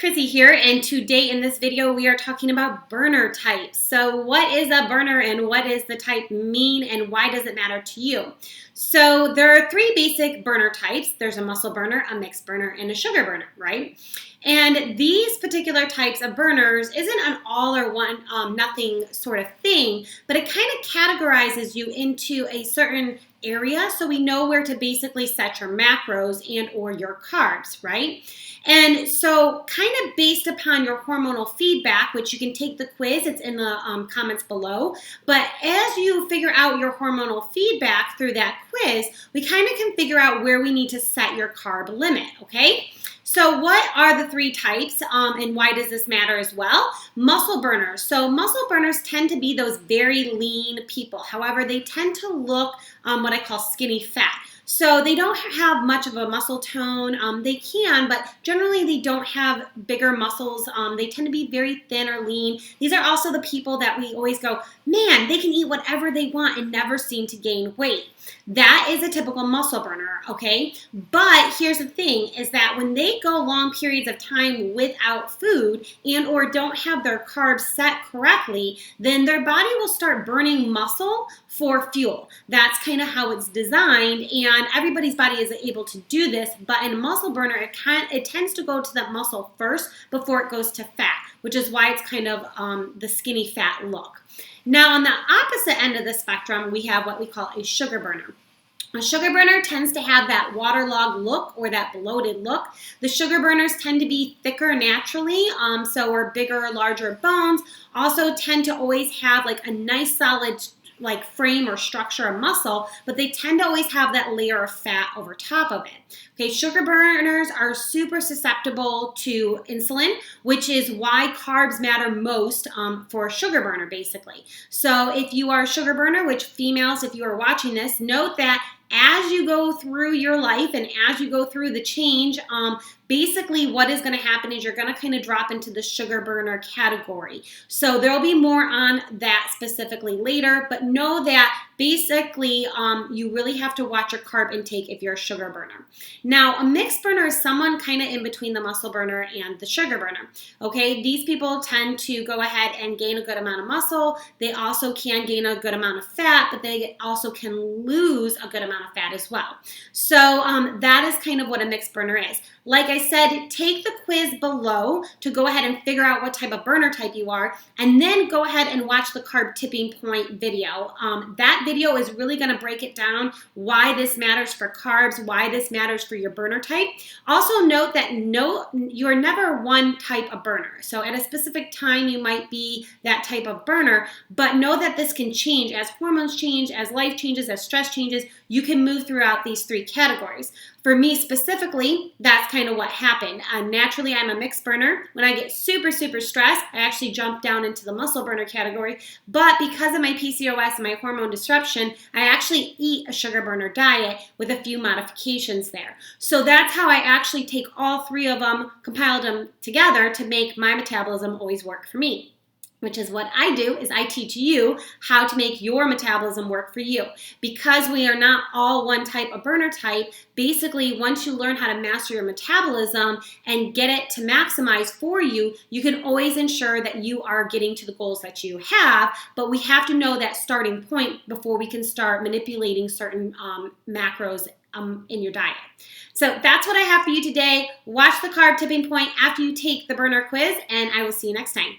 Chrissy here, and today in this video we are talking about burner types. So what is a burner and what does the type mean and why does it matter to you? So there are three basic burner types. There's a muscle burner, a mixed burner, and a sugar burner, right? And these particular types of burners isn't an all or one nothing sort of thing, but it kind of categorizes you into a certain area so we know where to basically set your macros and or your carbs, right? And so kind of based upon your hormonal feedback, which you can take the quiz, it's in the comments below, but as you figure out your hormonal feedback through that quiz, we kind of can figure out where we need to set your carb limit, okay? So what are the three types and why does this matter as well? Muscle burners. So muscle burners tend to be those very lean people. However, they tend to look what I call skinny fat. So they don't have much of a muscle tone. They can, but generally they don't have bigger muscles. They tend to be very thin or lean. These are also the people that we always go, man, they can eat whatever they want and never seem to gain weight. That is a typical muscle burner, okay? But here's the thing, is that when they go long periods of time without food and or don't have their carbs set correctly, then their body will start burning muscle for fuel. That's kind of how it's designed, and everybody's body is able to do this, but in a muscle burner, it tends to go to that muscle first before it goes to fat, which is why it's kind of the skinny fat look. Now, on the opposite end of the spectrum, we have what we call a sugar burner. A sugar burner tends to have that waterlogged look or that bloated look. The sugar burners tend to be thicker naturally, or bigger, larger bones. Also tend to always have like a nice solid like frame or structure of muscle, but they tend to always have that layer of fat over top of it. Okay, sugar burners are super susceptible to insulin, which is why carbs matter most for a sugar burner, basically. So if you are a sugar burner, which females, if you are watching this, note that as you go through your life and as you go through the change, basically what is going to happen is you're going to kind of drop into the sugar burner category. So there'll be more on that specifically later, but know that basically you really have to watch your carb intake if you're a sugar burner. Now, a mixed burner is someone kind of in between the muscle burner and the sugar burner. Okay, these people tend to go ahead and gain a good amount of muscle. They also can gain a good amount of fat, but they also can lose a good amount of fat as well. So that is kind of what a mixed burner is. Like I said, take the quiz below to go ahead and figure out what type of burner type you are, and then go ahead and watch the carb tipping point video. That video is really going to break it down, why this matters for carbs, why this matters for your burner type. Also note that you're never one type of burner. So at a specific time, you might be that type of burner, but know that this can change as hormones change, as life changes, as stress changes. You can move throughout these three categories. For me specifically, that's kind of what happened. Naturally, I'm a mixed burner. When I get super, super stressed, I actually jump down into the muscle burner category. But because of my PCOS and my hormone disruption, I actually eat a sugar burner diet with a few modifications there. So that's how I actually take all three of them, compiled them together to make my metabolism always work for me. Which is what I do, is I teach you how to make your metabolism work for you. Because we are not all one type of burner type, basically once you learn how to master your metabolism and get it to maximize for you, you can always ensure that you are getting to the goals that you have, but we have to know that starting point before we can start manipulating certain macros in your diet. So that's what I have for you today. Watch the carb tipping point after you take the burner quiz, and I will see you next time.